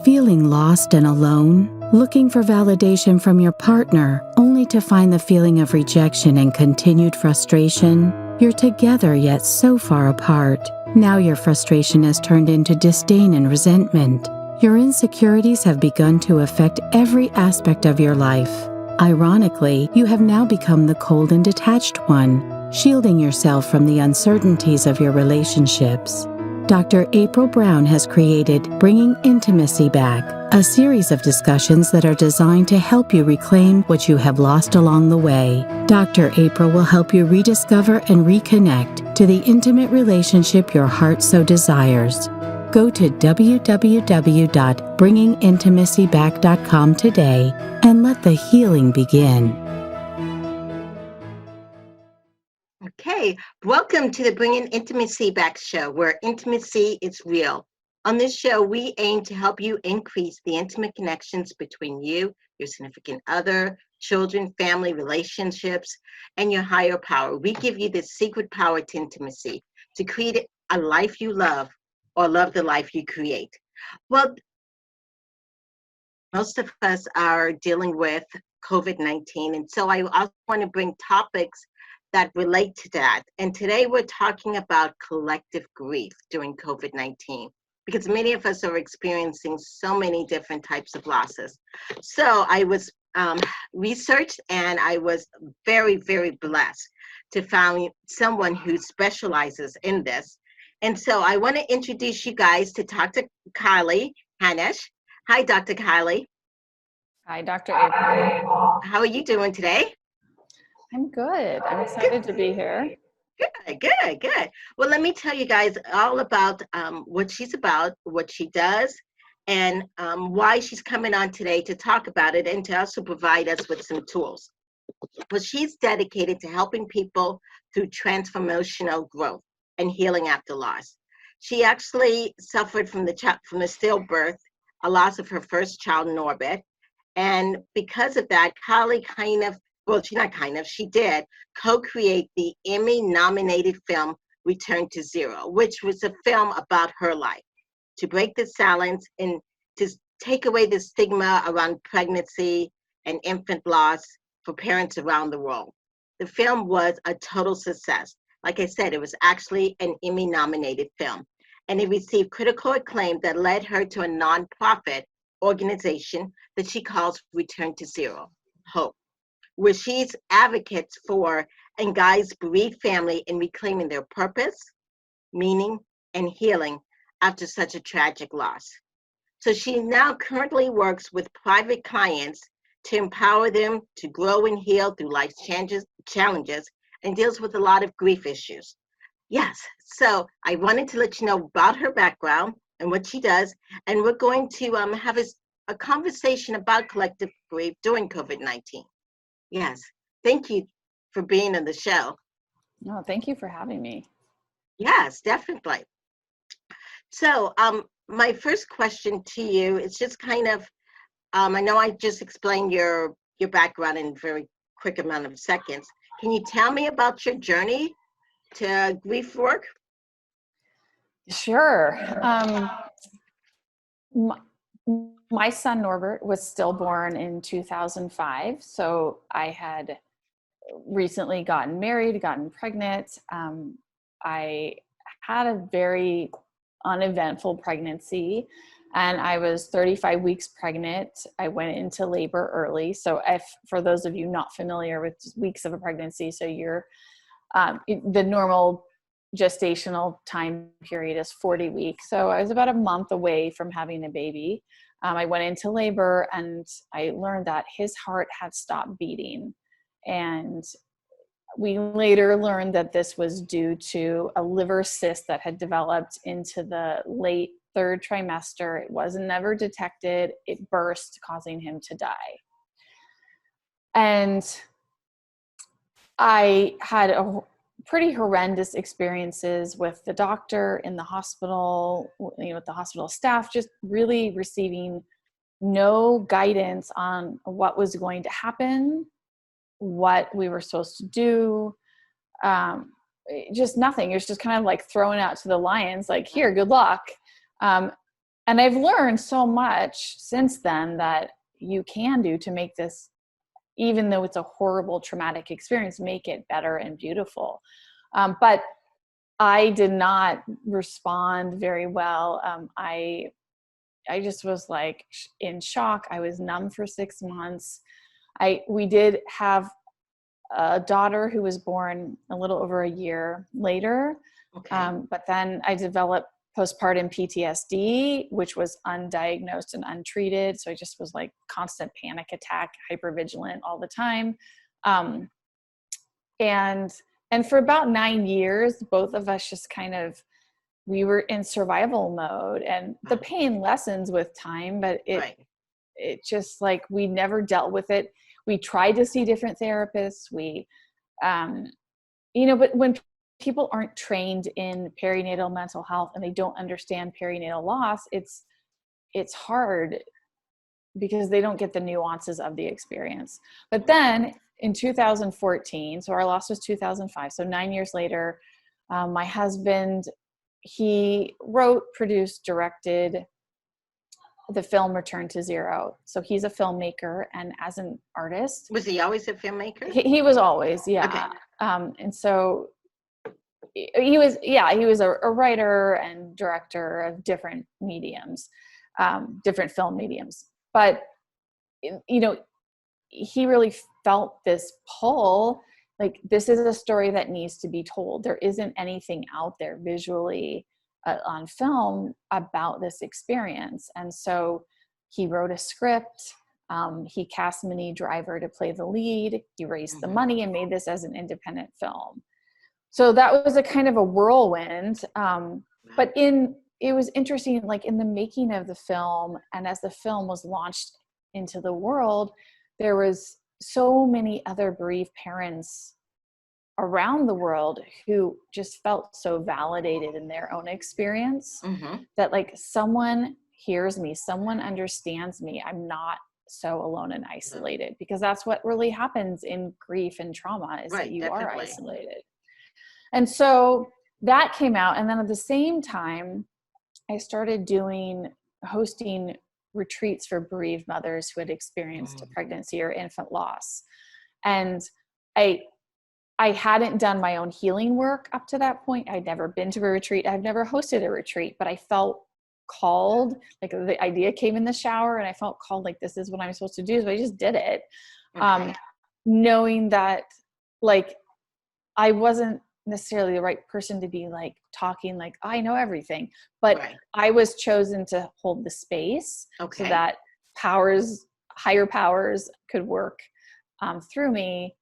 Feeling lost and alone? Looking for validation from your partner, only to find the feeling of rejection and continued frustration? You're together yet so far apart. Now your frustration has turned into disdain and resentment. Your insecurities have begun to affect every aspect of your life. Ironically, you have now become the cold and detached one, shielding yourself from the uncertainties of your relationships. Dr. April Brown has created Bringing Intimacy Back, a series of discussions that are designed to help you reclaim what you have lost along the way. Dr. April will help you rediscover and reconnect to the intimate relationship your heart so desires. Go to www.bringingintimacyback.com today and let the healing begin. Okay, welcome to the Bringing Intimacy Back show, where intimacy is real. On this show, we aim to help you increase the intimate connections between you, your significant other, children, family, relationships, and your higher power. We give you this secret power to intimacy, to create a life you love, or love the life you create. Well, most of us are dealing with COVID-19, and so I also want to bring topics that relate to that. And today we're talking about collective grief during COVID-19, because many of us are experiencing so many different types of losses. So I was researched, and I was very, very blessed to find someone who specializes in this. And so I want to introduce you guys to Dr. Kiley Hanish. Hi, Dr. Kiley. Hi, Dr. April. How are you doing today? I'm good. I'm excited to be here. Good. Well, let me tell you guys all about what she's about, what she does, and why she's coming on today to talk about it and to also provide us with some tools. Well, she's dedicated to helping people through transformational growth and healing after loss. She actually suffered from the stillbirth, a loss of her first child, Norbert. And because of that, she did co-create the Emmy-nominated film Return to Zero, which was a film about her life, to break the silence and to take away the stigma around pregnancy and infant loss for parents around the world. The film was a total success. Like I said, it was actually an Emmy-nominated film, and it received critical acclaim that led her to a nonprofit organization that she calls Return to Zero, Hope, where she's advocates for and guides bereaved family in reclaiming their purpose, meaning, and healing after such a tragic loss. So she now currently works with private clients to empower them to grow and heal through life's challenges, and deals with a lot of grief issues. Yes, so I wanted to let you know about her background and what she does, and we're going to have a conversation about collective grief during COVID-19. Yes, thank you for being on the show. No, thank you for having me. Yes, definitely. So my first question to you is just kind of, I know I just explained your background in a very quick amount of seconds. Can you tell me about your journey to grief work? Sure. My son Norbert was stillborn in 2005, so I had recently gotten married, gotten pregnant. I had a very uneventful pregnancy, and I was 35 weeks pregnant. I went into labor early. So for those of you not familiar with weeks of a pregnancy, so you're the normal gestational time period is 40 weeks. So I was about a month away from having a baby. I went into labor, and I learned that his heart had stopped beating. And we later learned that this was due to a liver cyst that had developed into the late third trimester. It was never detected. It burst, causing him to die. And I had a pretty horrendous experiences with the doctor in the hospital, with the hospital staff, just really receiving no guidance on what was going to happen, what we were supposed to do, just nothing. It was just kind of like thrown out to the lions, like, here, good luck. And I've learned so much since then that you can do to make this, even though it's a horrible traumatic experience, make it better and beautiful. But I did not respond very well. I just was like in shock. I was numb for 6 months. We did have a daughter who was born a little over a year later. Okay. But then I developed postpartum PTSD, which was undiagnosed and untreated. So I just was like constant panic attack, hypervigilant all the time. And for about 9 years, both of us just we were in survival mode, and the pain lessens with time, but it just like, we never dealt with it. We tried to see different therapists. But when people aren't trained in perinatal mental health and they don't understand perinatal loss, it's hard because they don't get the nuances of the experience. But then in 2014, so our loss was 2005, so 9 years later, my husband, he wrote, produced, directed the film Return to Zero. So he's a filmmaker, and as an artist. Was he always a filmmaker? He was always, yeah. Okay. And so he was a writer and director of different mediums, different film mediums. But, he really felt this pull, like, this is a story that needs to be told. There isn't anything out there visually on film about this experience. And so he wrote a script. He cast Minnie Driver to play the lead. He raised the money and made this as an independent film. So that was a kind of a whirlwind. But it was interesting, like in the making of the film, and as the film was launched into the world, there was so many other bereaved parents around the world who just felt so validated in their own experience, that like, someone hears me, someone understands me. I'm not so alone and isolated, because that's what really happens in grief and trauma, is that you are isolated. And so that came out. And then at the same time, I started hosting retreats for bereaved mothers who had experienced a pregnancy or infant loss. And I hadn't done my own healing work up to that point. I'd never been to a retreat. I've never hosted a retreat, but I felt called, like the idea came in the shower, and I felt called, like, this is what I'm supposed to do. So I just did it. Knowing that, like, I wasn't necessarily the right person to be like talking like, I know everything, but I was chosen to hold the space so that higher powers could work through me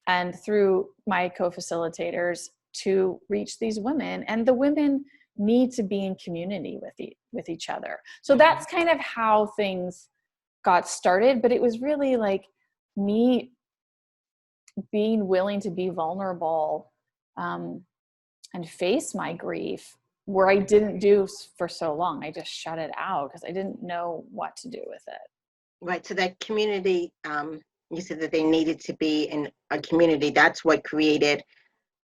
and through my co-facilitators to reach these women. And the women need to be in community with each other. So that's kind of how things got started. But it was really like me being willing to be vulnerable and face my grief, where I didn't do for so long. I just shut it out because I didn't know what to do with it. Right. So that community, you said that they needed to be in a community. That's what created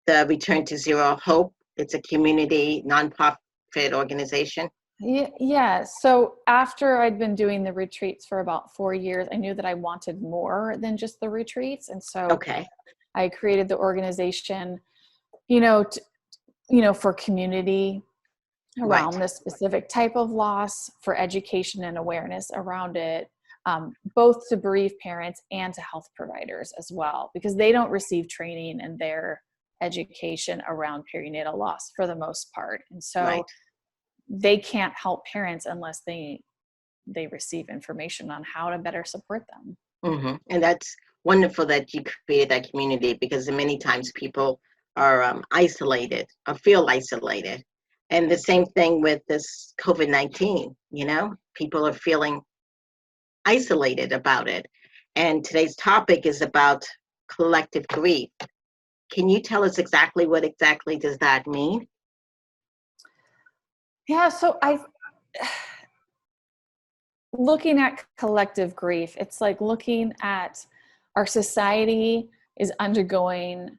the Return to Zero Hope. It's a community nonprofit organization. Yeah. So after I'd been doing the retreats for about 4 years, I knew that I wanted more than just the retreats. And so I created the organization, for community around this specific type of loss, for education and awareness around it, both to bereaved parents and to health providers as well, because they don't receive training in their education around perinatal loss for the most part. And so they can't help parents unless they receive information on how to better support them. And that's wonderful that you created that community, because many times people are isolated or feel isolated. And the same thing with this COVID-19, people are feeling isolated about it. And today's topic is about collective grief. Can you tell us exactly what exactly does that mean? Yeah, so looking at collective grief, it's like looking at our society is undergoing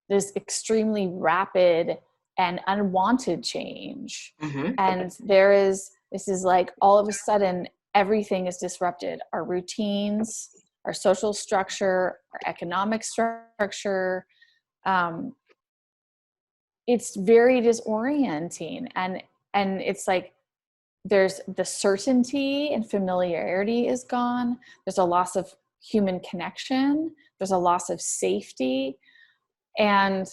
this extremely rapid and unwanted change. And there is This is like all of a sudden everything is disrupted. Our routines, our social structure, our economic structure. It's very disorienting, and it's like there's the certainty and familiarity is gone. There's a loss of human connection. There's a loss of safety. And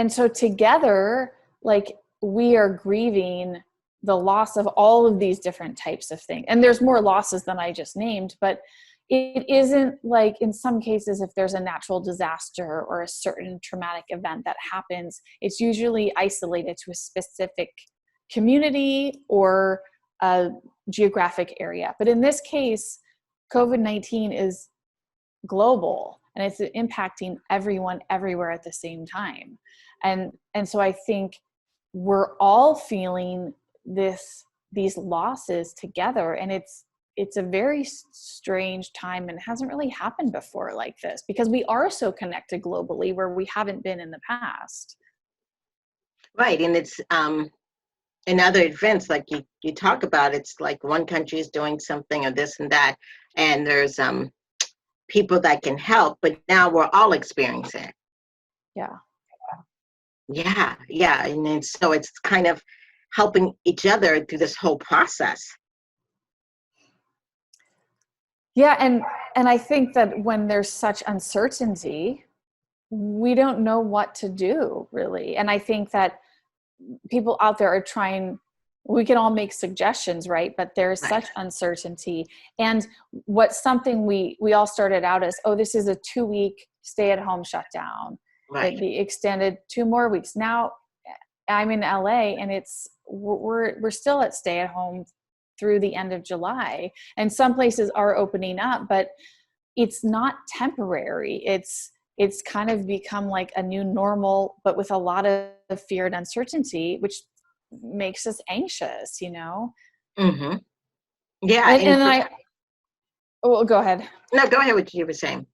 so together, like, we are grieving the loss of all of these different types of things. And there's more losses than I just named, but it isn't like, in some cases, if there's a natural disaster or a certain traumatic event that happens, it's usually isolated to a specific community or a geographic area. But in this case, COVID-19 is global, and it's impacting everyone everywhere at the same time. And so I think we're all feeling these losses together, and it's a very strange time, and hasn't really happened before like this, because we are so connected globally where we haven't been in the past. Right. And it's in other events, like you talk about, it's like one country is doing something or this and that, and there's people that can help, but now we're all experiencing it. Yeah. And so it's kind of helping each other through this whole process. Yeah, and I think that when there's such uncertainty, we don't know what to do, really. And I think that people out there are trying, we can all make suggestions, right? But there's such uncertainty. And what's something we all started out as, this is a 2-week stay-at-home shutdown. Right. It be extended 2 more weeks. Now I'm in LA, and we're still at stay-at-home through the end of July. And some places are opening up, but it's not temporary. It's kind of become like a new normal, but with a lot of fear and uncertainty, which makes us anxious, you know? Mm-hmm. Yeah. And go ahead. No, go ahead with what you were saying.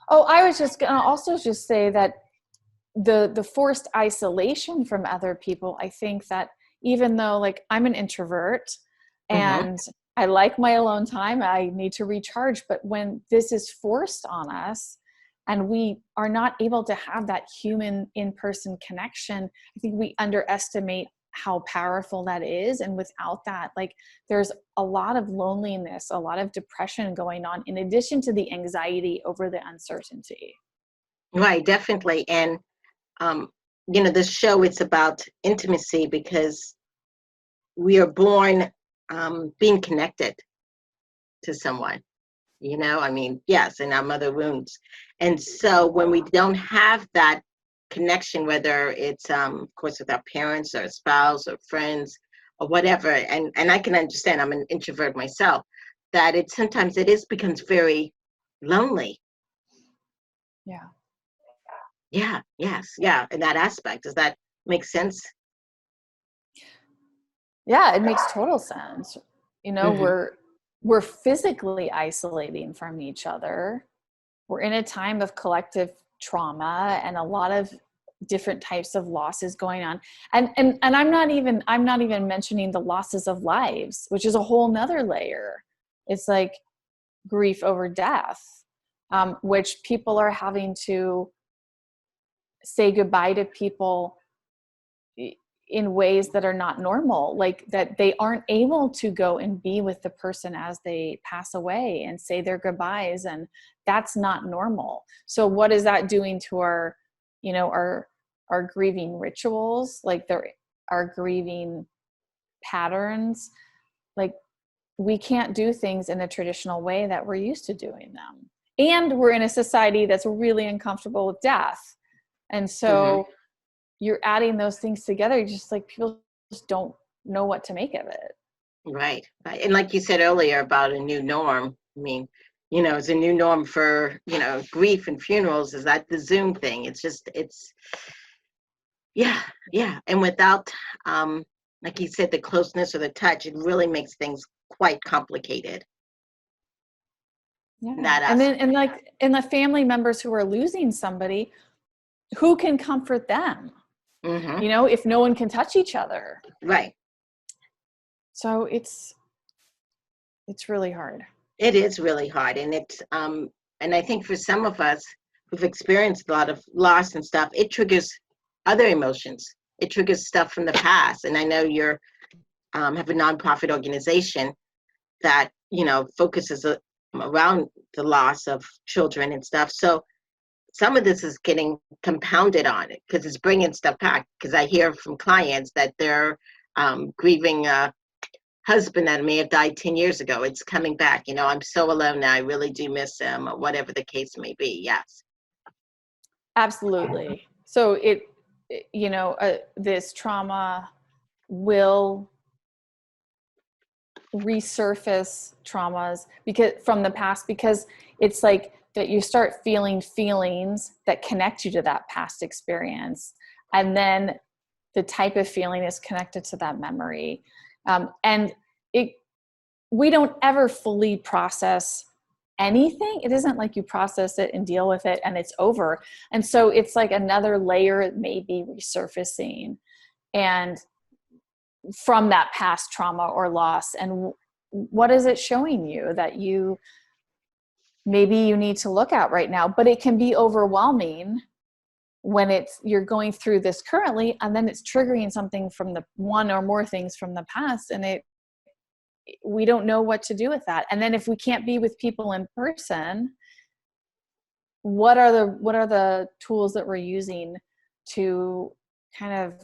I was just going to also just say that the forced isolation from other people, I think that even though, like, I'm an introvert and I like my alone time, I need to recharge, but when this is forced on us and we are not able to have that human in-person connection, I think we underestimate how powerful that is. And without that, like, there's a lot of loneliness, a lot of depression going on, in addition to the anxiety over the uncertainty. Right, definitely. And this show, it's about intimacy, because we are born being connected to someone, yes, in our mother wounds. And so when we don't have that connection, whether it's, of course, with our parents or spouse or friends or whatever, and I can understand, I'm an introvert myself, that sometimes becomes very lonely. Yeah, yes, yeah, in that aspect. Does that make sense? Yeah, it makes total sense. We're physically isolating from each other. We're in a time of collective trauma and a lot of different types of losses going on. And I'm not even mentioning the losses of lives, which is a whole nother layer. It's like grief over death, which people are having to say goodbye to people in ways that are not normal, like that they aren't able to go and be with the person as they pass away and say their goodbyes, and that's not normal. So what is that doing to our grieving rituals, like our grieving patterns? Like, we can't do things in a traditional way that we're used to doing them, and we're in a society that's really uncomfortable with death. And so you're adding those things together, just like people just don't know what to make of it. Right. And like you said earlier about a new norm, I mean, it's a new norm for, grief and funerals, is that the Zoom thing. Yeah. And without, like you said, the closeness or the touch, it really makes things quite complicated. Yeah. And the family members who are losing somebody, who can comfort them? If no one can touch each other. Right. So it's really hard. It is really hard, and and I think for some of us who've experienced a lot of loss and stuff, it triggers other emotions. It triggers stuff from the past. And I know you're have a nonprofit organization that focuses around the loss of children and stuff. So some of this is getting compounded on it because it's bringing stuff back. Because I hear from clients that they're grieving a husband that may have died 10 years ago. It's coming back. I'm so alone now. I really do miss him, or whatever the case may be. Yes. Absolutely. So this trauma will resurface traumas from the past, because it's like that you start feeling feelings that connect you to that past experience. And then the type of feeling is connected to that memory. And we don't ever fully process anything. It isn't like you process it and deal with it and it's over. And so it's like another layer may be resurfacing, and from that past trauma or loss. And what is it showing you that maybe you need to look at right now? But it can be overwhelming when you're going through this currently, and then it's triggering something from the one or more things from the past, and we don't know what to do with that. And then if we can't be with people in person, what are the tools that we're using to kind of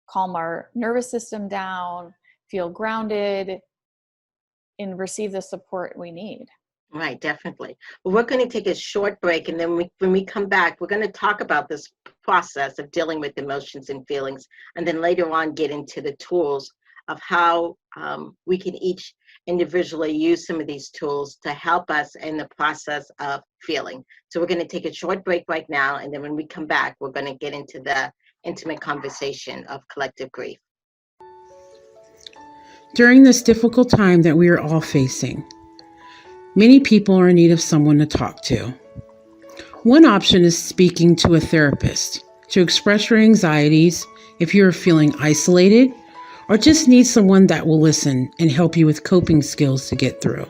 calm our nervous system down, feel grounded, and receive the support we need? Right, definitely. Well, we're going to take a short break, and then when we come back, we're going to talk about this process of dealing with emotions and feelings, and then later on get into the tools of how we can each individually use some of these tools to help us in the process of feeling. So we're going to take a short break right now, and then when we come back, we're going to get into the intimate conversation of collective grief. During this difficult time that we are all facing, many people are in need of someone to talk to. One option is speaking to a therapist to express your anxieties if you are feeling isolated or just need someone that will listen and help you with coping skills to get through.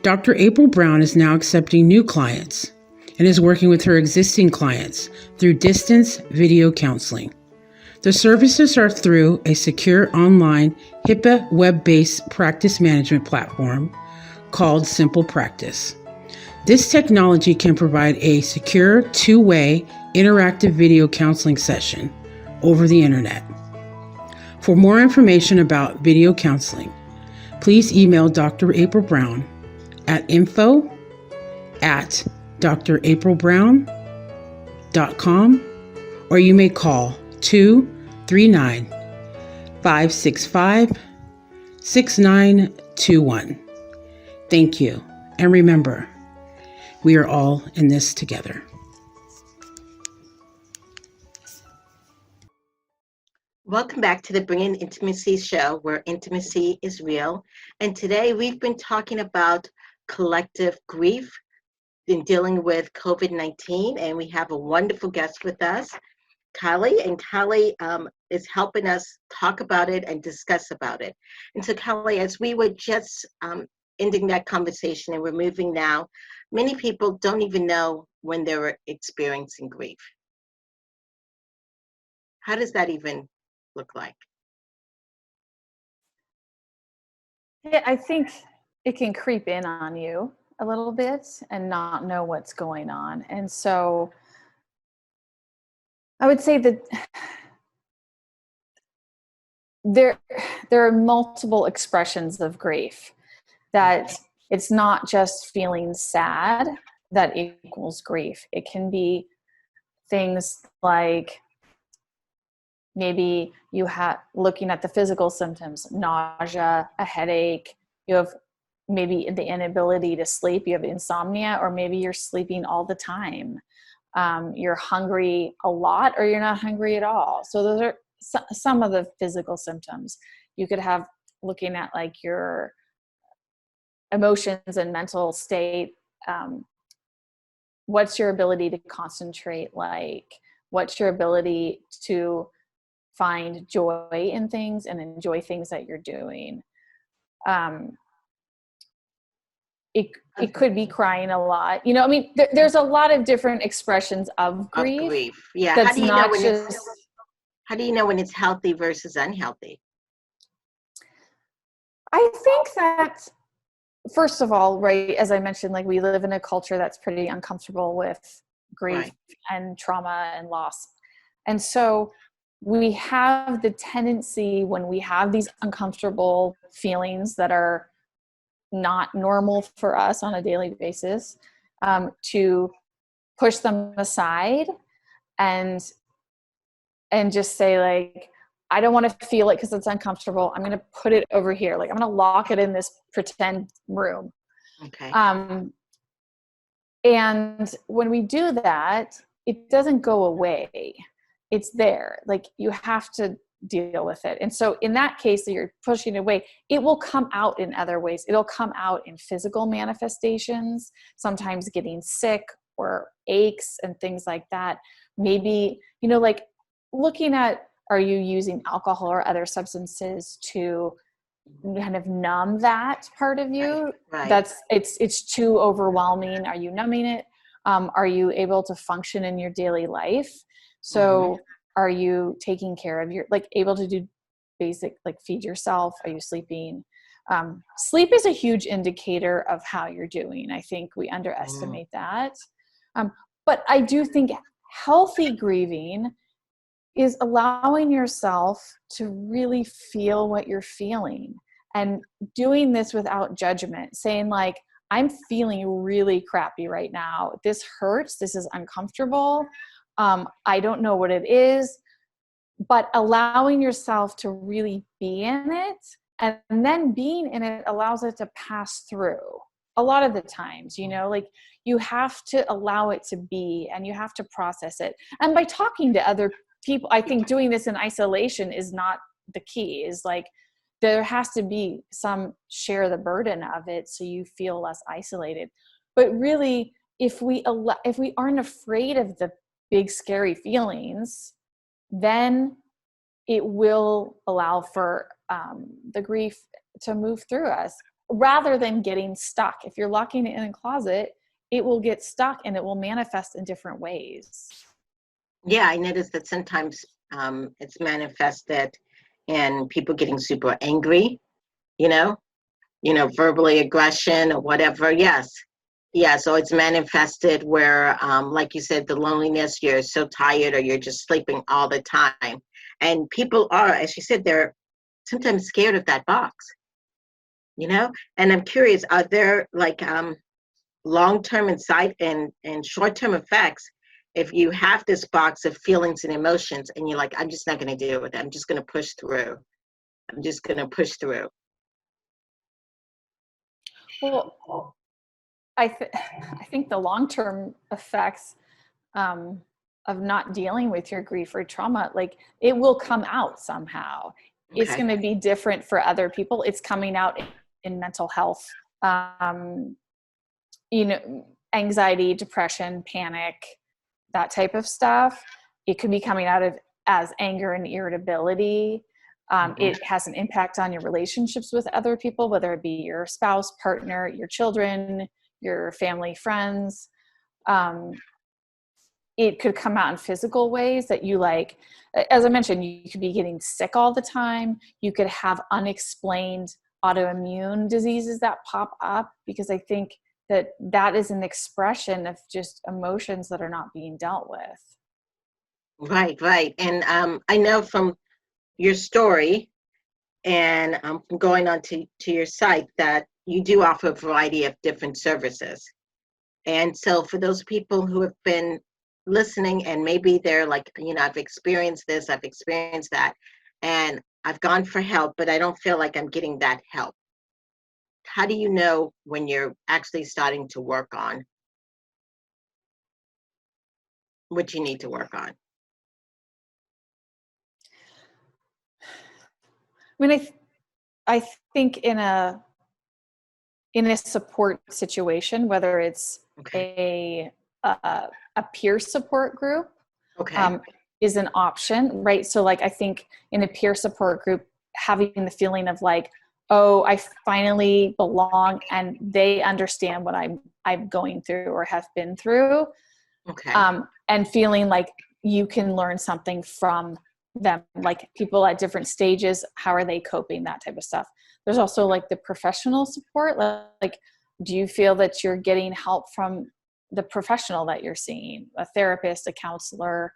Dr. April Brown is now accepting new clients and is working with her existing clients through distance video counseling. The services are through a secure online HIPAA web-based practice management platform called Simple Practice. This technology can provide a secure two-way interactive video counseling session over the internet. For more information about video counseling, please email Dr. April Brown at info@draprilbrown.com, or you may call 239-565-6921. Thank you. And remember, we are all in this together. Welcome back to the Bringing Intimacy show, where intimacy is real. And today we've been talking about collective grief in dealing with COVID-19. And we have a wonderful guest with us, Kiley. And Kiley is helping us talk about it and discuss about it. And so, Kiley, as we were just ending that conversation and we're moving now, many people don't even know when they're experiencing grief. How does that even look like? Yeah, I think it can creep in on you a little bit and not know what's going on. And so I would say that there are multiple expressions of grief, that it's not just feeling sad that equals grief. It can be things like maybe you have looking at the physical symptoms, nausea, a headache, you have maybe the inability to sleep, you have insomnia, or maybe you're sleeping all the time. You're hungry a lot, or you're not hungry at all. So those are some of the physical symptoms. You could have looking at like your emotions and mental state. What's your ability to concentrate like? What's your ability to find joy in things and enjoy things that you're doing. It could be crying a lot. You know, I mean, there's a lot of different expressions of grief. Of grief. Yeah. That's How do you not know when just. how do you know when it's healthy versus unhealthy? I think that, first of all, right, as I mentioned, like, we live in a culture that's pretty uncomfortable with grief Right. and trauma and loss. And so we have the tendency, when we have these uncomfortable feelings that are not normal for us on a daily basis, to push them aside and just say, like, I don't want to feel it because it's uncomfortable. I'm going to put it over here. Like, I'm going to lock it in this pretend room. Okay. And when we do that, it doesn't go away. It's there. Like, you have to deal with it. And so in that case that you're pushing it away, it will come out in other ways. It'll come out in physical manifestations, sometimes getting sick or aches and things like that. Maybe, you know, like, looking at, are you using alcohol or other substances to kind of numb that part of you? Right. It's too overwhelming. Are you numbing it? Are you able to function in your daily life? So are you taking care of able to do basic, like, feed yourself? Are you sleeping? Sleep is a huge indicator of how you're doing. I think we underestimate that. But I do think healthy grieving is allowing yourself to really feel what you're feeling, and doing this without judgment, saying, like, I'm feeling really crappy right now. This hurts. This is uncomfortable. I don't know what it is, but allowing yourself to really be in it, and then being in it allows it to pass through. A lot of the times, you know, like, you have to allow it to be, and you have to process it. And by talking to other people, I think doing this in isolation is not the key. Is like, there has to be some share the burden of it so you feel less isolated. But really, if we aren't afraid of the big scary feelings, then it will allow for the grief to move through us, rather than getting stuck. If you're locking it in a closet, it will get stuck and it will manifest in different ways. Yeah, I noticed that sometimes it's manifested in people getting super angry, you know, verbally aggression or whatever. Yes. Yeah. So it's manifested where, like you said, the loneliness, you're so tired or you're just sleeping all the time. And people are, as you said, they're sometimes scared of that box, and I'm curious, are there like long-term and short-term effects if you have this box of feelings and emotions and you're like, I'm just not going to deal with it. I'm just going to push through. I'm just going to push through. Well, I think the long-term effects of not dealing with your grief or trauma, like, it will come out somehow. Okay. It's going to be different for other people. It's coming out in mental health, anxiety, depression, panic, that type of stuff. It could be coming out as anger and irritability. It has an impact on your relationships with other people, whether it be your spouse, partner, your children, your family, friends. It could come out in physical ways that you, like, as I mentioned, you could be getting sick all the time. You could have unexplained autoimmune diseases that pop up, because I think that is an expression of just emotions that are not being dealt with. Right. And I know from your story and from going on to your site that you do offer a variety of different services. And so for those people who have been listening and maybe they're like, I've experienced this, I've experienced that, and I've gone for help, but I don't feel like I'm getting that help. How do you know when you're actually starting to work on what you need to work on? I mean, I think in a support situation, whether it's a peer support group, okay. is an option, right? So like, I think in a peer support group, having the feeling of like, oh, I finally belong and they understand what I'm going through or have been through. Okay. And feeling like you can learn something from them, like people at different stages, how are they coping, that type of stuff. There's also like the professional support. Like, do you feel that you're getting help from the professional that you're seeing, a therapist, a counselor?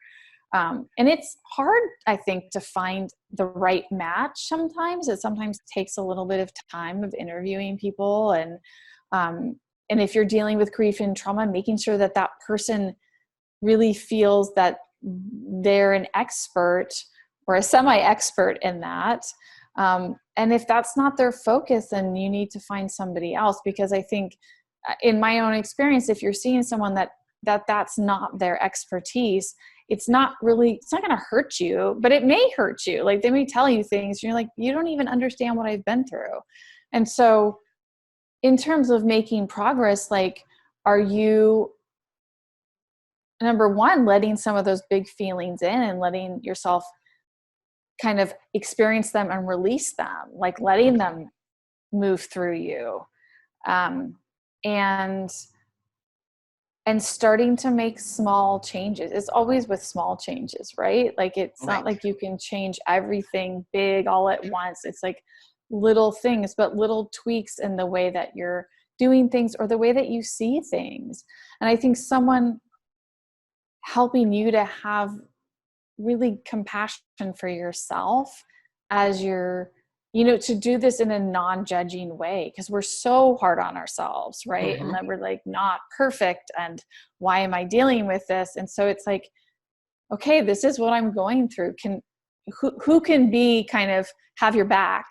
And it's hard, I think, to find the right match sometimes. It sometimes takes a little bit of time of interviewing people. And if you're dealing with grief and trauma, making sure that that person really feels that they're an expert or a semi-expert in that. And if that's not their focus, then you need to find somebody else, because I think in my own experience, if you're seeing someone that's not their expertise, it's not going to hurt you, but it may hurt you. Like, they may tell you things and you're like, you don't even understand what I've been through. And so in terms of making progress, like, are you, number one, letting some of those big feelings in and letting yourself kind of experience them and release them, like letting them move through you, and starting to make small changes. It's always with small changes, right? Like, it's not like you can change everything big all at once. It's like little things, but little tweaks in the way that you're doing things or the way that you see things. And I think someone helping you to have really compassion for yourself as you're, to do this in a non-judging way, because we're so hard on ourselves, right? And then we're like not perfect, and why am I dealing with this? And so it's like, okay, this is what I'm going through. Who can be kind of have your back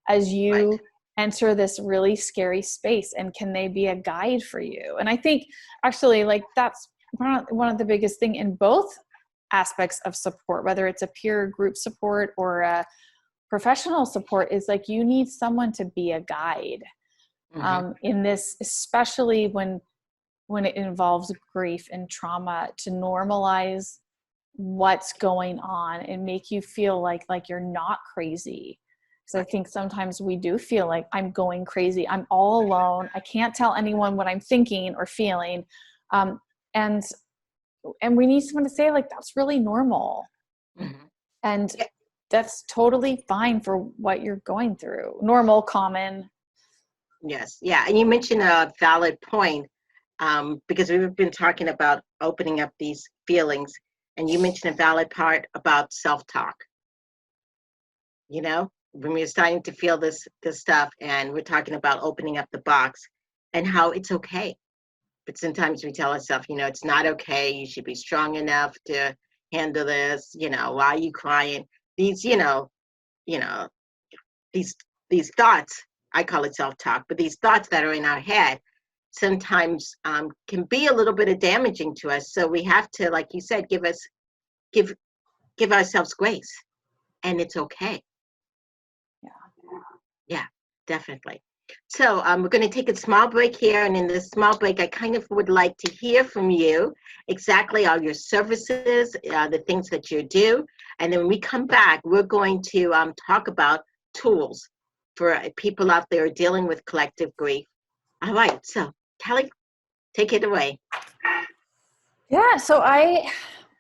as you enter this really scary space, and can they be a guide for you? And I think actually, like, that's one of the biggest thing in both aspects of support, whether it's a peer group support or a professional support, is like, you need someone to be a guide in this, especially when it involves grief and trauma, to normalize what's going on and make you feel like you're not crazy. So I think sometimes we do feel like, I'm going crazy, I'm all alone, I can't tell anyone what I'm thinking or feeling. And we need someone to say, like, that's really normal. And that's totally fine for what you're going through. Normal, common. Yes. Yeah. And you mentioned a valid point, because we've been talking about opening up these feelings, and you mentioned a valid part about self-talk. When we're starting to feel this stuff, and we're talking about opening up the box and how it's okay. But sometimes we tell ourselves, it's not okay. You should be strong enough to handle this. Why are you crying? These, these thoughts, I call it self-talk, but these thoughts that are in our head sometimes can be a little bit of damaging to us. So we have to, like you said, give ourselves grace, and it's okay. Yeah, definitely. So we're going to take a small break here, and in this small break, I kind of would like to hear from you exactly all your services, the things that you do, and then when we come back, we're going to talk about tools for people out there dealing with collective grief. All right, so Kelly, take it away. Yeah, so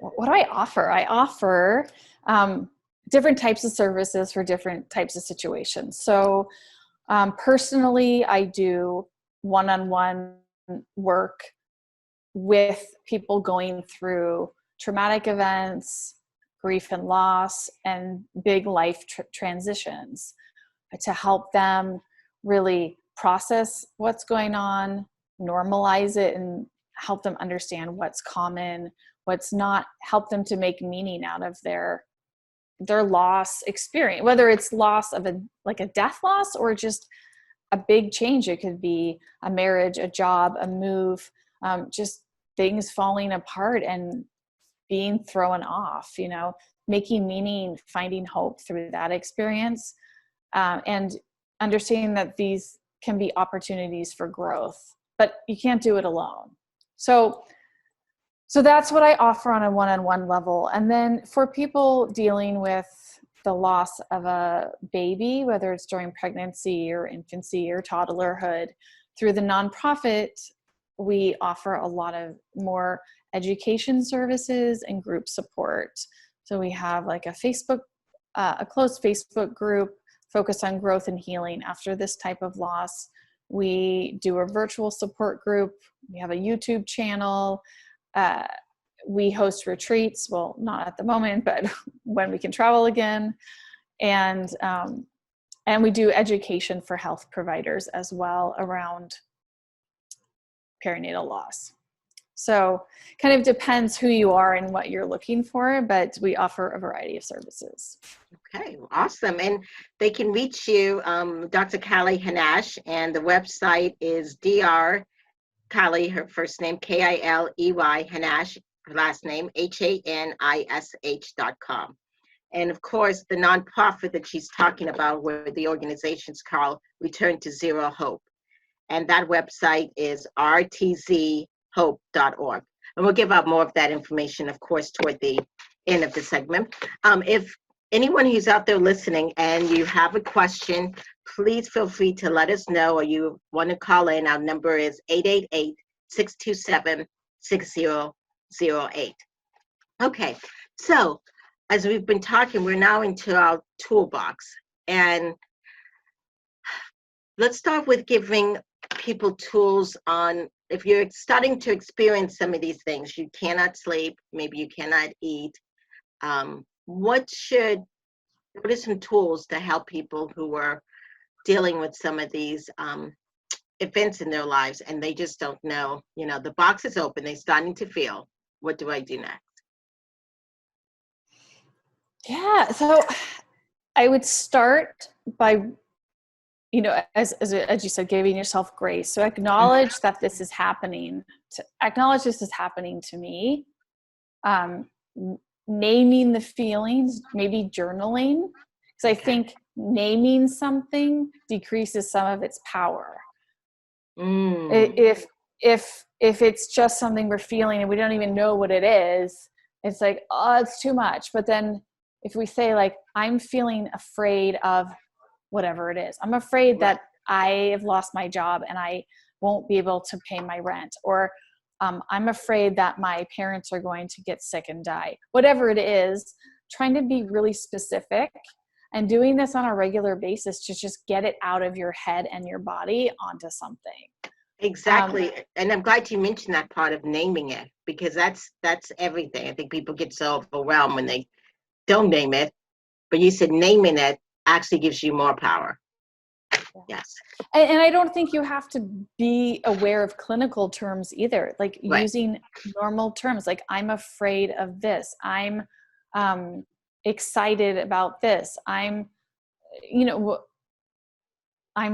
what do I offer? I offer different types of services for different types of situations. So personally, I do one-on-one work with people going through traumatic events, grief and loss, and big life transitions, to help them really process what's going on, normalize it, and help them understand what's common, what's not, help them to make meaning out of their loss experience, whether it's loss of a death loss or just a big change. It could be a marriage, a job, a move, just things falling apart and being thrown off, making meaning, finding hope through that experience, and understanding that these can be opportunities for growth, but you can't do it alone. So So that's what I offer on a one-on-one level. And then for people dealing with the loss of a baby, whether it's during pregnancy or infancy or toddlerhood, through the nonprofit, we offer a lot of more education services and group support. So we have like a closed Facebook group focused on growth and healing after this type of loss. We do a virtual support group. We have a YouTube channel. We host retreats. Well, not at the moment, but when we can travel again. And we do education for health providers as well around perinatal loss. So kind of depends who you are and what you're looking for, but we offer a variety of services. Okay, awesome. And they can reach you, Dr. Kiley Hanish, and the website is Dr. Kiley, her first name, Kiley, Hanish, her last name, HANISH.com. And of course, the nonprofit that she's talking about, where the organization's called Return to Zero Hope. And that website is rtzhope.org. And we'll give out more of that information, of course, toward the end of the segment. If anyone who's out there listening and you have a question, please feel free to let us know, or you want to call in. Our number is 888-627-6008. Okay, so as we've been talking, we're now into our toolbox. And let's start with giving people tools on, if you're starting to experience some of these things, you cannot sleep, maybe you cannot eat, what are some tools to help people who are dealing with some of these events in their lives and they just don't know, the box is open, they're starting to feel, what do I do next? Yeah, so I would start by, as you said, giving yourself grace. So acknowledge that this is happening. Acknowledge this is happening to me. Naming the feelings, maybe journaling, because I think naming something decreases some of its power. If it's just something we're feeling and we don't even know what it is, it's like, oh, it's too much. But then if we say, like, I'm feeling afraid of whatever it is, I'm afraid that I have lost my job and I won't be able to pay my rent, or I'm afraid that my parents are going to get sick and die. Whatever it is, trying to be really specific and doing this on a regular basis to just get it out of your head and your body onto something. Exactly. And I'm glad you mentioned that part of naming it, because that's everything. I think people get so overwhelmed when they don't name it, but you said naming it actually gives you more power. Yes. And I don't think you have to be aware of clinical terms either, like using normal terms, like I'm afraid of this, I'm excited about this, I'm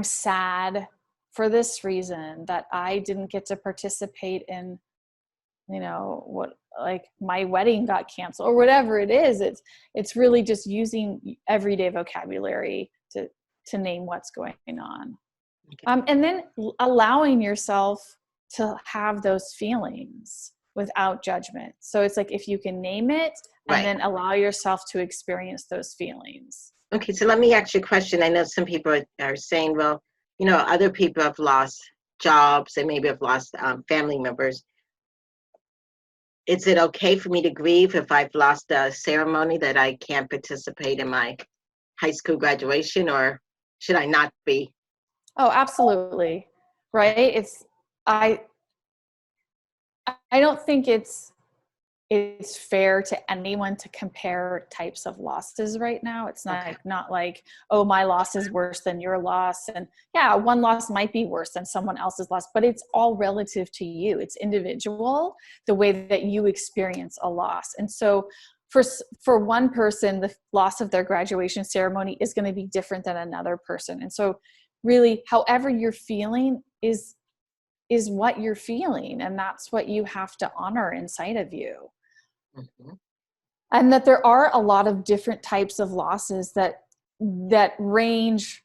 sad for this reason that I didn't get to participate in, what, like my wedding got canceled or whatever it is. It's really just using everyday vocabulary to name what's going on. Okay. And then allowing yourself to have those feelings without judgment. So it's like, if you can name it and then allow yourself to experience those feelings. Okay, so let me ask you a question. I know some people are saying, well, other people have lost jobs, they maybe have lost family members. Is it okay for me to grieve if I've lost a ceremony, that I can't participate in my high school graduation, or should I not be? Oh, absolutely. Right. I don't think it's fair to anyone to compare types of losses right now. It's not like, oh, my loss is worse than your loss. And yeah, one loss might be worse than someone else's loss, but it's all relative to you. It's individual, the way that you experience a loss. And so for one person, the loss of their graduation ceremony is going to be different than another person. And so really, however you're feeling is what you're feeling. And that's what you have to honor inside of you. Mm-hmm. And that there are a lot of different types of losses that range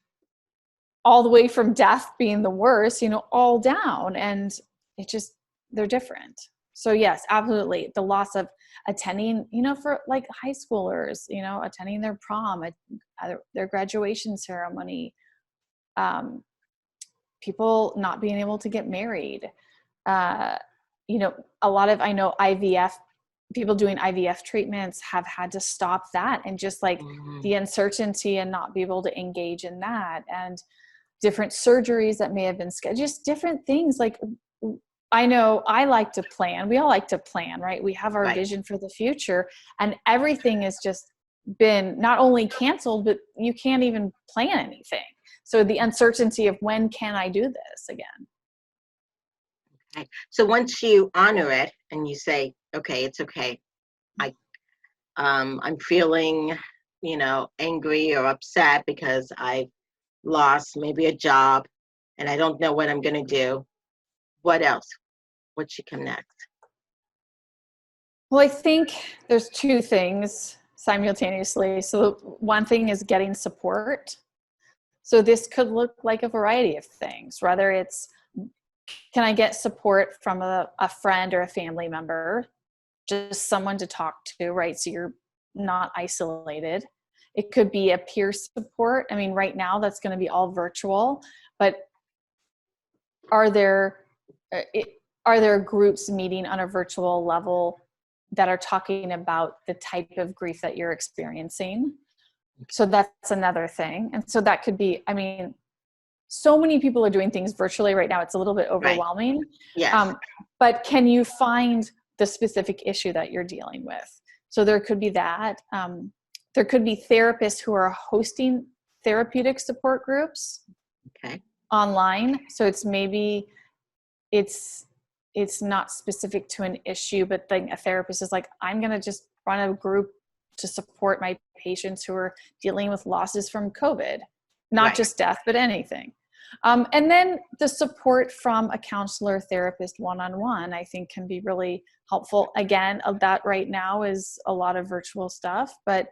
all the way from death being the worst, all down. And they're different. So yes, absolutely. The loss of attending, for like high schoolers, attending their prom, their graduation ceremony, people not being able to get married. A lot of, I know IVF, people doing IVF treatments have had to stop that, and just like the uncertainty and not be able to engage in that, and different surgeries that may have been scheduled, just different things. Like, I know I like to plan. We all like to plan, right? We have our vision for the future, and everything has just been not only canceled, but you can't even plan anything. So the uncertainty of when can I do this again? Okay. So once you honor it and you say, okay, it's okay. I'm feeling, angry or upset because I lost maybe a job and I don't know what I'm going to do. What else? What should come next? Well, I think there's two things simultaneously. So one thing is getting support. So this could look like a variety of things, whether it's, can I get support from a friend or a family member, just someone to talk to, right? So you're not isolated. It could be a peer support. I mean, right now that's going to be all virtual, but are there groups meeting on a virtual level that are talking about the type of grief that you're experiencing? So that's another thing. And so that could be, I mean, so many people are doing things virtually right now. It's a little bit overwhelming. Right. Yes. But can you find the specific issue that you're dealing with? So there could be that. There could be therapists who are hosting therapeutic support groups online. So it's maybe it's not specific to an issue, but then a therapist is like, I'm going to just run a group to support my patients who are dealing with losses from COVID, not just death, but anything. And then the support from a counselor, therapist, one-on-one, I think can be really helpful. Again, that right now is a lot of virtual stuff, but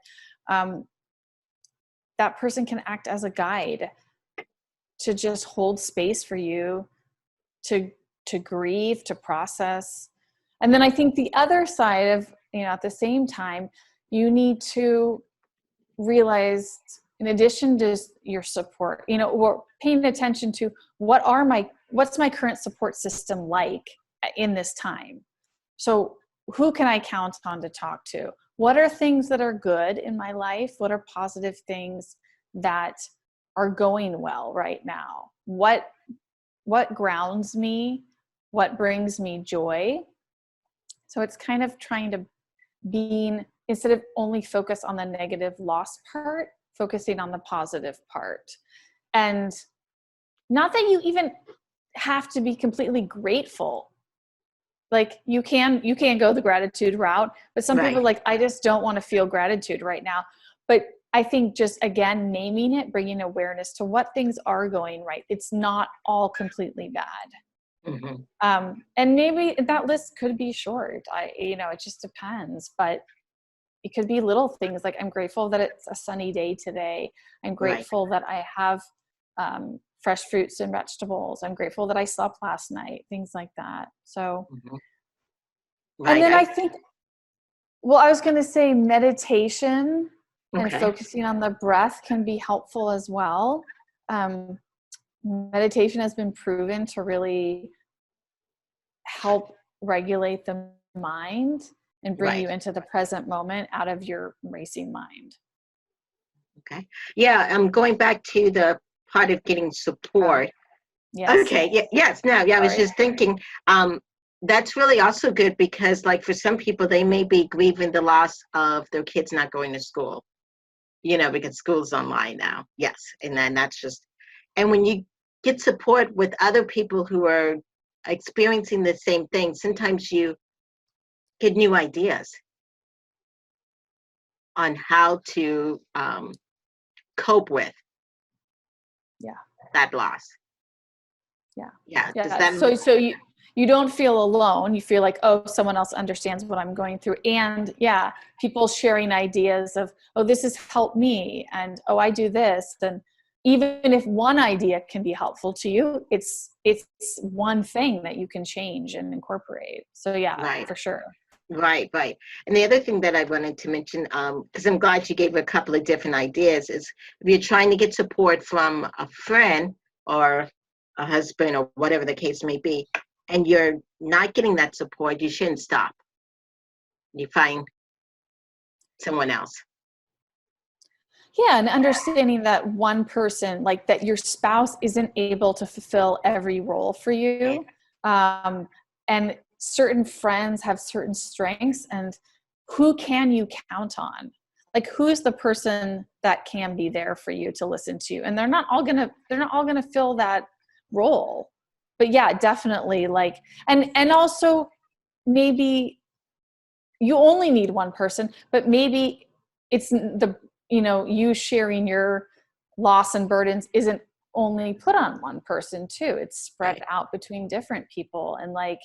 that person can act as a guide to just hold space for you to grieve, to process. And then I think the other side of, at the same time, you need to realize, in addition to your support, we're paying attention to what's my current support system like in this time? So who can I count on to talk to? What are things that are good in my life? What are positive things that are going well right now? What grounds me? What brings me joy? So it's kind of trying to instead of only focus on the negative loss part, focusing on the positive part. And not that you even have to be completely grateful. Like you can go the gratitude route, but some people are like, I just don't want to feel gratitude right now. But I think just, again, naming it, bringing awareness to what things are going right. It's not all completely bad. Mm-hmm. And maybe that list could be short. It just depends, but it could be little things like, I'm grateful that it's a sunny day today. I'm grateful that I have fresh fruits and vegetables. I'm grateful that I slept last night, things like that. So, and then I think, I was going to say meditation and focusing on the breath can be helpful as well. Meditation has been proven to really help regulate the mind and bring you into the present moment out of your racing mind. Okay. Yeah, I'm going back to the part of getting support. Yes. Okay. Yeah, yes. No, yeah, I was just thinking, that's really also good because, like, for some people, they may be grieving the loss of their kids not going to school, because school's online now. Yes. And then and when you get support with other people who are experiencing the same thing, sometimes you get new ideas on how to cope with that loss. Yeah. Does that so you don't feel alone. You feel like, oh, someone else understands what I'm going through. And people sharing ideas of, oh, this has helped me. And, oh, I do this. And even if one idea can be helpful to you, it's one thing that you can change and incorporate. So yeah, Right. for sure. Right, right. And the other thing that I wanted to mention, because I'm glad you gave a couple of different ideas, is if you're trying to get support from a friend or a husband or whatever the case may be, and you're not getting that support, you shouldn't stop. You find someone else. Yeah, and understanding that one person, like that your spouse isn't able to fulfill every role for you. And certain friends have certain strengths, and who can you count on? Like, who's the person that can be there for you to listen to? And they're not all gonna fill that role. But yeah, definitely, like, and also maybe you only need one person, but maybe it's you sharing your loss and burdens isn't only put on one person too. It's spread out between different people. And like,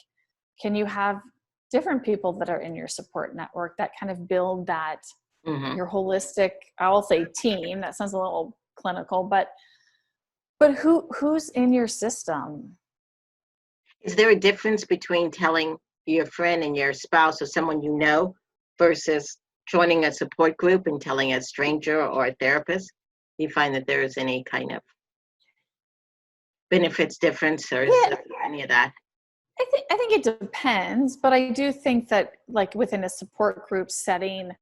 can you have different people that are in your support network that kind of build that your holistic, I will say team, that sounds a little clinical, but who's in your system? Is there a difference between telling your friend and your spouse or someone you know versus joining a support group and telling a stranger or a therapist? Do you find that there is any kind of benefits difference, or is there any of that? I think it depends, but I do think that like within a support group setting,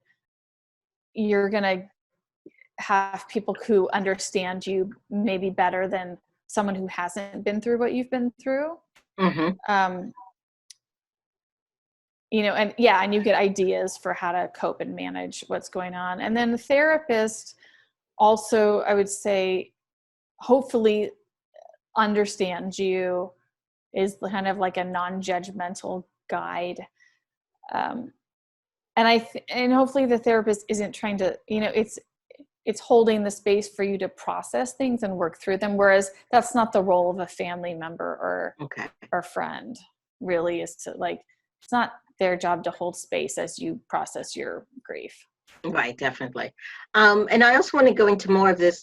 you're gonna have people who understand you maybe better than someone who hasn't been through what you've been through. And you get ideas for how to cope and manage what's going on. And then the therapist also, I would say, hopefully understands you, is kind of like a non-judgmental guide. And hopefully the therapist isn't trying to, it's holding the space for you to process things and work through them. Whereas that's not the role of a family member or friend, really, is to, like, it's not their job to hold space as you process your grief. Right, definitely. And I also want to go into more of this,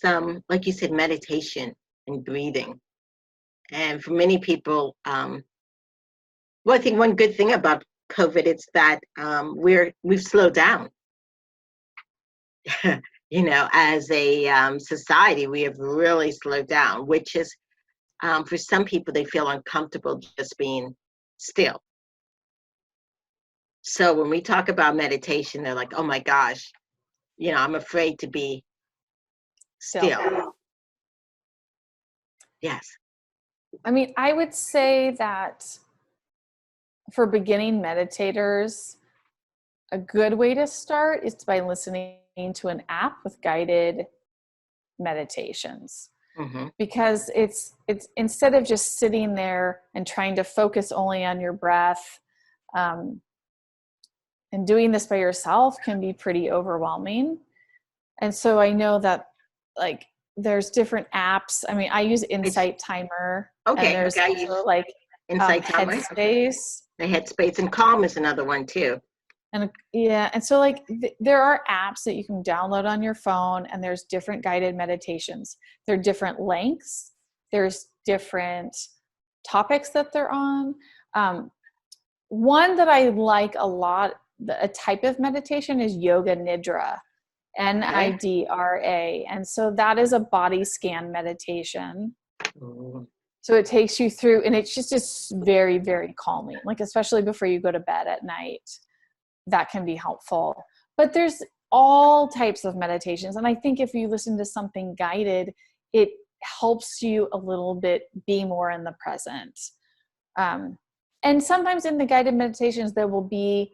like you said, meditation and breathing. And for many people, I think one good thing about COVID is that we've slowed down. As a society, we have really slowed down, which is, for some people, they feel uncomfortable just being still. So when we talk about meditation, they're like, oh my gosh, I'm afraid to be still. Yes. I mean, I would say that for beginning meditators, a good way to start is by listening to an app with guided meditations. Because it's instead of just sitting there and trying to focus only on your breath, and doing this by yourself can be pretty overwhelming. And so I know that, like, there's different apps. I mean, I use Insight Timer. Okay. And there's also like Insight Timer. Headspace. The Headspace, and Calm is another one too. And so like there are apps that you can download on your phone, and there's different guided meditations. There are different lengths. There's different topics that they're on. One that I like a lot, a type of meditation, is Yoga Nidra, Nidra. And so that is a body scan meditation. So it takes you through, and it's just very, very calming, like especially before you go to bed at night. That can be helpful. But there's all types of meditations. And I think if you listen to something guided, it helps you a little bit be more in the present. And sometimes in the guided meditations, there will be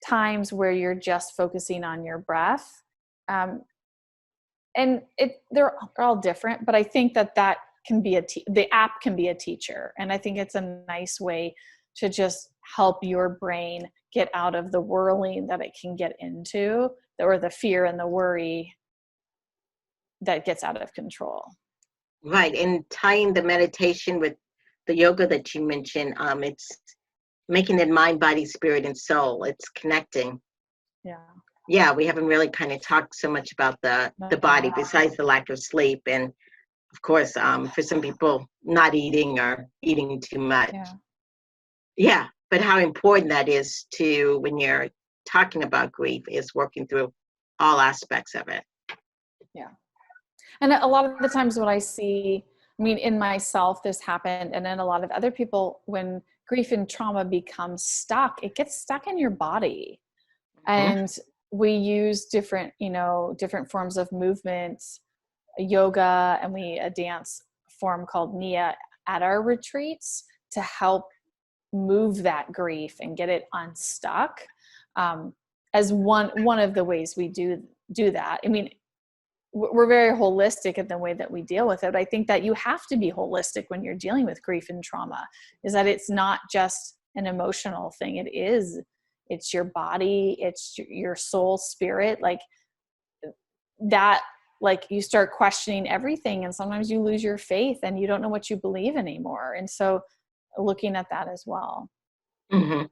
times where you're just focusing on your breath. And they're all different, but I think that can be the app can be a teacher. And I think it's a nice way to just help your brain get out of the whirling that it can get into, or the fear and the worry that gets out of control. Right. And tying the meditation with the yoga that you mentioned, it's making it mind, body, spirit, and soul. It's connecting. Yeah, we haven't really kind of talked so much about the body, besides the lack of sleep. And of course, for some people, not eating or eating too much. Yeah, but how important that is to, when you're talking about grief, is working through all aspects of it. Yeah. And a lot of the times what I see, I mean, in myself, this happened, and then a lot of other people, when grief and trauma becomes stuck, it gets stuck in your body. And we use different, different forms of movement, yoga, and a dance form called Nia at our retreats to help move that grief and get it unstuck, as one of the ways we do that. I mean, we're very holistic in the way that we deal with it. I think that you have to be holistic when you're dealing with grief and trauma, is that it's not just an emotional thing. It's your body, it's your soul, spirit, like that, like you start questioning everything, and sometimes you lose your faith and you don't know what you believe anymore. And so looking at that as well. Mm-hmm.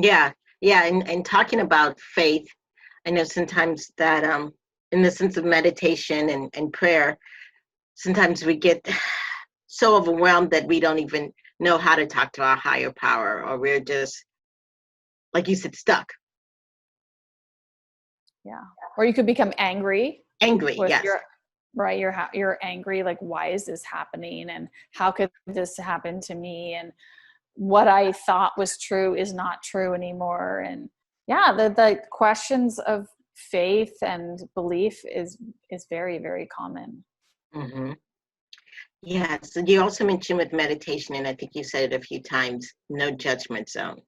Yeah. And talking about faith, I know sometimes that, in the sense of meditation and prayer, sometimes we get so overwhelmed that we don't even know how to talk to our higher power, or we're just, like you said, stuck. Yeah. Or you could become angry. Yes. You're angry. Like, why is this happening? And how could this happen to me? And what I thought was true is not true anymore. And yeah, the questions of faith and belief is very, very common. Mm-hmm. Yes. And you also mentioned with meditation, and I think you said it a few times, no judgment zone.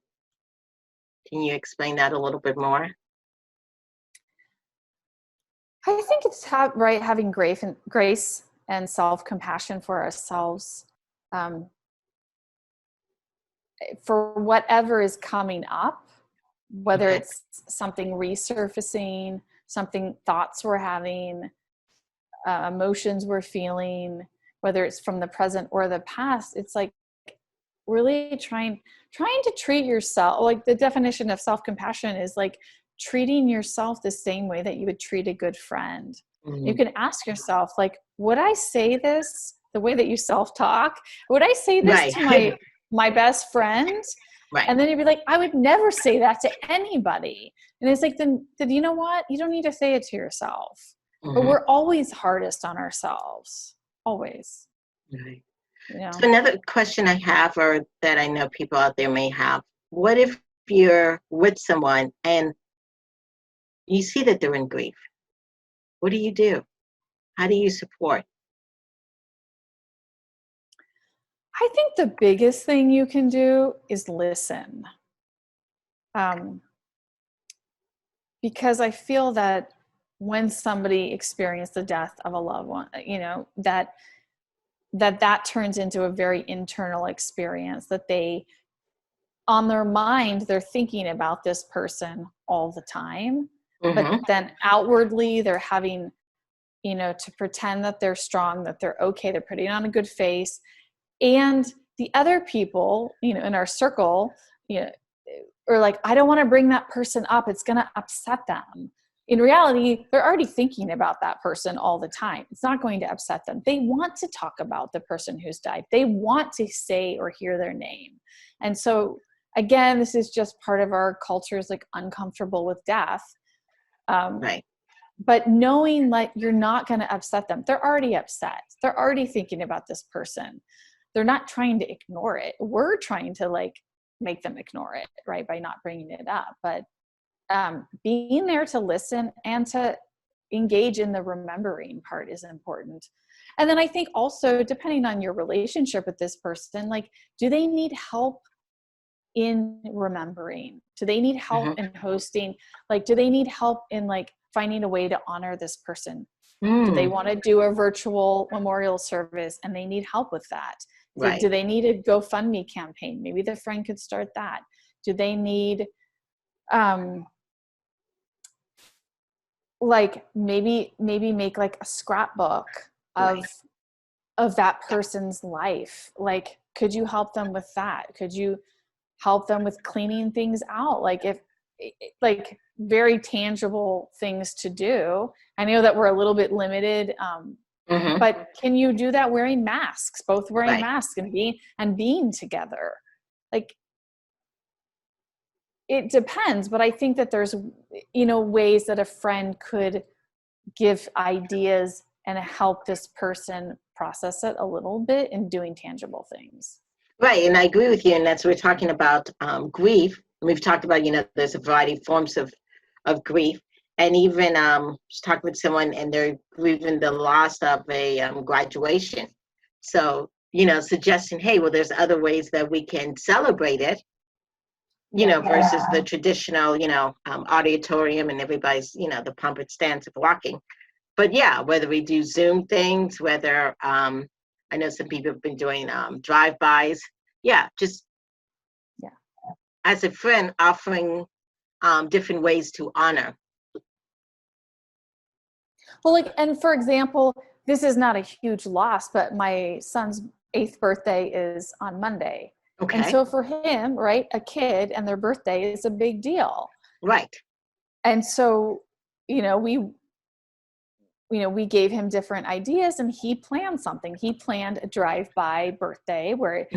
Can you explain that a little bit more? I think it's having grace and self-compassion for ourselves, for whatever is coming up, whether it's something resurfacing, thoughts we're having, emotions we're feeling, whether it's from the present or the past. It's like really trying to treat yourself, like the definition of self-compassion is like treating yourself the same way that you would treat a good friend. Mm-hmm. You can ask yourself, like, would I say this the way that you self-talk? Would I say this to my best friend? Right. And then you'd be like, I would never say that to anybody. And it's like, then you know what? You don't need to say it to yourself. Mm-hmm. But we're always hardest on ourselves. Always. Right. Yeah. So another question I have, or that I know people out there may have, what if you're with someone and you see that they're in grief? What do you do? How do you support? I think the biggest thing you can do is listen. Because I feel that when somebody experienced the death of a loved one, that turns into a very internal experience, that they, on their mind, they're thinking about this person all the time. Mm-hmm. But then outwardly they're having, to pretend that they're strong, that they're okay, they're putting on a good face. And the other people, in our circle, are like, I don't want to bring that person up. It's going to upset them. In reality, they're already thinking about that person all the time. It's not going to upset them. They want to talk about the person who's died. They want to say or hear their name. And so, again, this is just part of our culture, is like uncomfortable with death. Right. But knowing like you're not going to upset them. They're already upset. They're already thinking about this person. They're not trying to ignore it. We're trying to like make them ignore it, right, by not bringing it up. But being there to listen and to engage in the remembering part is important. And then I think also, depending on your relationship with this person, like, do they need help in remembering? Do they need help in hosting? Like, do they need help in like finding a way to honor this person? Do they want to do a virtual memorial service and they need help with that? Right. Do they need a GoFundMe campaign? Maybe the friend could start that. Do they need like maybe make like a scrapbook of that person's life? Like, could you help them with that? Could you help them with cleaning things out? Like, if like very tangible things to do. I know that we're a little bit limited Mm-hmm. But can you do that wearing masks, both wearing Right. masks and being together? Like, it depends, but I think that there's, ways that a friend could give ideas and help this person process it a little bit in doing tangible things. Right, and I agree with you, and that's we're talking about grief. We've talked about, there's a variety of forms of grief, and even just talking with someone and they're grieving the loss of a graduation. So, suggesting, hey, well, there's other ways that we can celebrate it, versus the traditional, auditorium and everybody's, the pump and stance of walking. But yeah, whether we do Zoom things, whether I know some people have been doing drive-bys. Yeah, just as a friend offering different ways to honor. Well, and for example, this is not a huge loss, but my son's 8th birthday is on Monday. Okay. And so for him, right, a kid and their birthday is a big deal. Right. And so, we gave him different ideas and he planned something. He planned a drive-by birthday where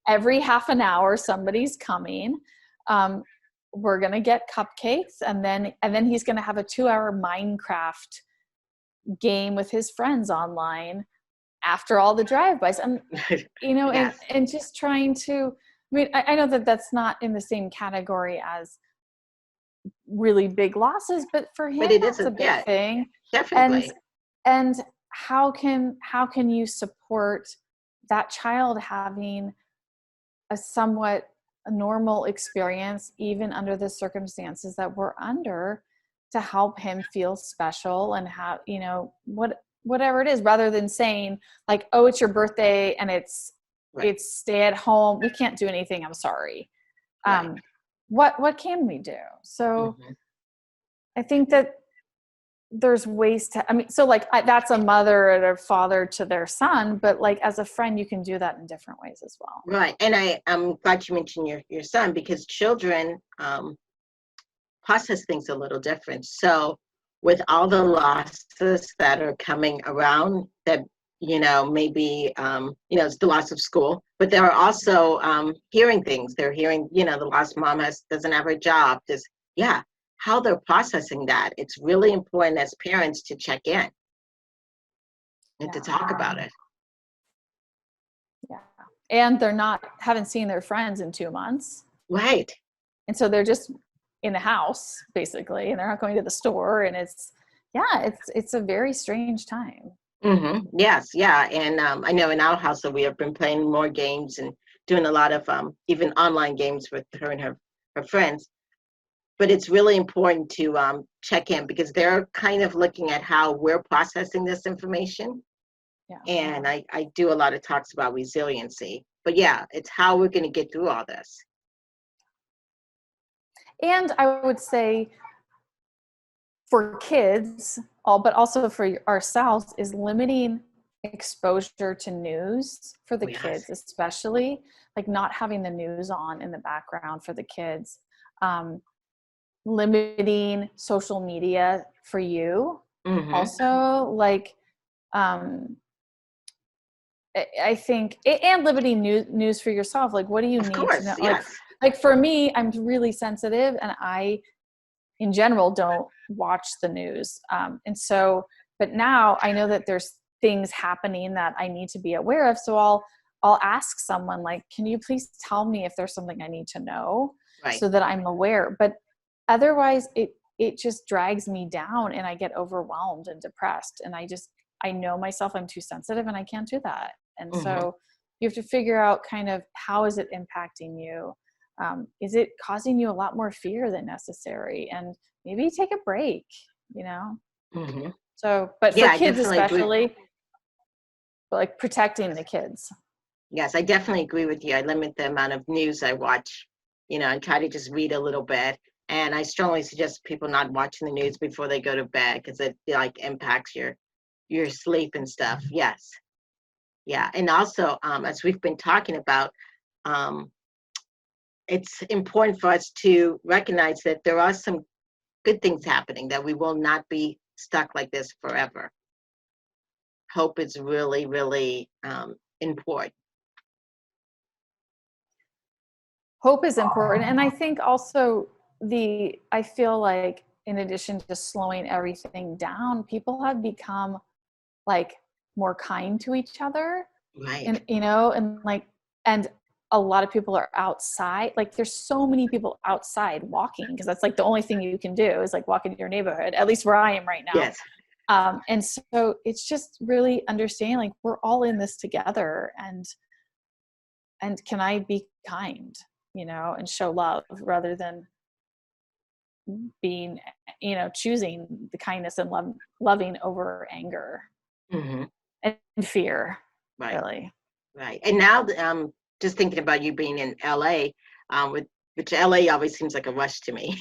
every half an hour, somebody's coming. We're going to get cupcakes and then he's going to have a 2-hour Minecraft game with his friends online after all the drive-bys. And, Yes. and just trying to, I know that that's not in the same category as really big losses, but for him, that's a big thing. Definitely. And how can you support that child having a somewhat normal experience, even under the circumstances that we're under, to help him feel special and have, whatever it is, rather than saying like, oh, it's your birthday and it's stay at home. We can't do anything. I'm sorry. Right. What can we do? So I think that there's ways to, so like that's a mother and a father to their son, but like as a friend, you can do that in different ways as well. Right. And I'm glad you mentioned your son, because children process things a little different. So with all the losses that are coming around, that, maybe, it's the loss of school, but there are also hearing things. They're hearing, the lost mom doesn't have a job. How they're processing that. It's really important as parents to check in and to talk about it. Yeah. And they're haven't seen their friends in 2 months. Right. And so they're just in the house basically, and they're not going to the store. And it's a very strange time. Mm-hmm. Yes. Yeah. And I know in our house that we have been playing more games and doing a lot of even online games with her and her friends. But it's really important to check in, because they're kind of looking at how we're processing this information. Yeah. And I do a lot of talks about resiliency. But yeah, it's how we're going to get through all this. And I would say for kids, but also for ourselves, is limiting exposure to news for the kids, especially like not having the news on in the background for the kids. Limiting social media for you. Also, like I think, and limiting news for yourself. Like, what do you need to know? Yes. Like for me, I'm really sensitive, and I, in general, don't watch the news. And so, but now I know that there's things happening that I need to be aware of. So I'll ask someone like, can you please tell me if there's something I need to know, so that I'm aware. But otherwise, it just drags me down, and I get overwhelmed and depressed. And I know myself, I'm too sensitive, and I can't do that. And so you have to figure out kind of, how is it impacting you? Is it causing you a lot more fear than necessary? And maybe take a break, So, but for kids especially, like protecting the kids. Yes, I definitely agree with you. I limit the amount of news I watch, and try to just read a little bit. And I strongly suggest people not watching the news before they go to bed, because it like impacts your sleep and stuff. Yes. Yeah. And also, as we've been talking about, it's important for us to recognize that there are some good things happening, that we will not be stuck like this forever. hope is really, really important. Hope is important. And I think also I feel like in addition to slowing everything down, people have become like more kind to each other. Right. And, and a lot of people are outside. Like there's so many people outside walking, because that's like the only thing you can do is like walk in your neighborhood, at least where I am right now. Yes. And so it's just really understanding like we're all in this together, and can I be kind, and show love rather than being, choosing the kindness and loving over anger Mm-hmm. and fear. Right. Really. Right. And now, just thinking about you being in LA, which LA always seems like a rush to me.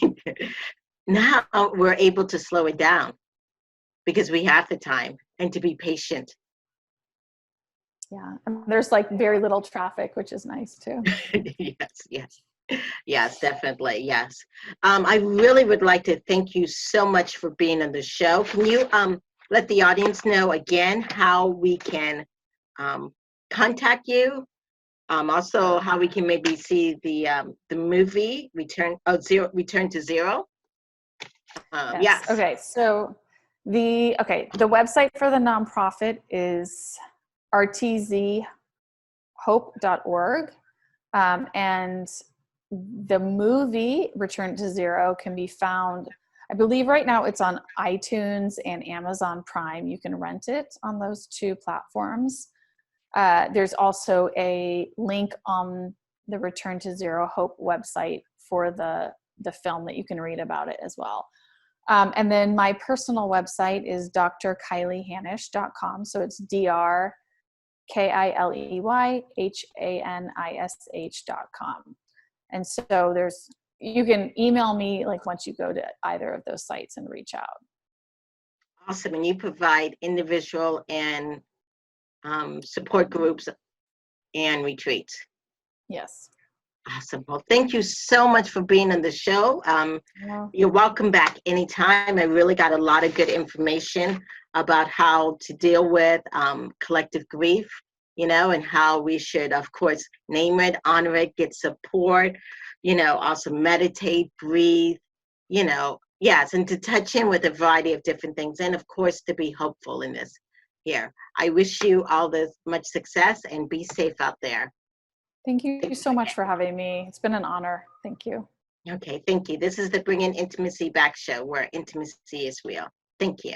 Now we're able to slow it down because we have the time and to be patient. Yeah. And there's like very little traffic, which is nice too. Yes, definitely. Yes. I really would like to thank you so much for being on the show. Can you let the audience know again how we can contact you? Also, how we can maybe see the movie Return to Zero. Yes. Okay. So the website for the nonprofit is rtzhope.org, and the movie Return to Zero can be found, I believe right now it's on iTunes and Amazon Prime. You can rent it on those two platforms. There's also a link on the Return to Zero Hope website for the film that you can read about it as well. And then my personal website is drkileyhanish.com. So it's drkileyhanish.com. And so you can email me like once you go to either of those sites and reach out. Awesome. And you provide individual and support groups and retreats. Yes. Awesome. Well, thank you so much for being on the show. You're welcome back anytime. I really got a lot of good information about how to deal with collective grief, and how we should, of course, name it, honor it, get support, also meditate, breathe, yes, and to touch in with a variety of different things. And of course, to be hopeful in this here. I wish you all this much success and be safe out there. Thank you so much for having me. It's been an honor. Thank you. Okay, thank you. This is the Bringing Intimacy Back show, where intimacy is real. Thank you.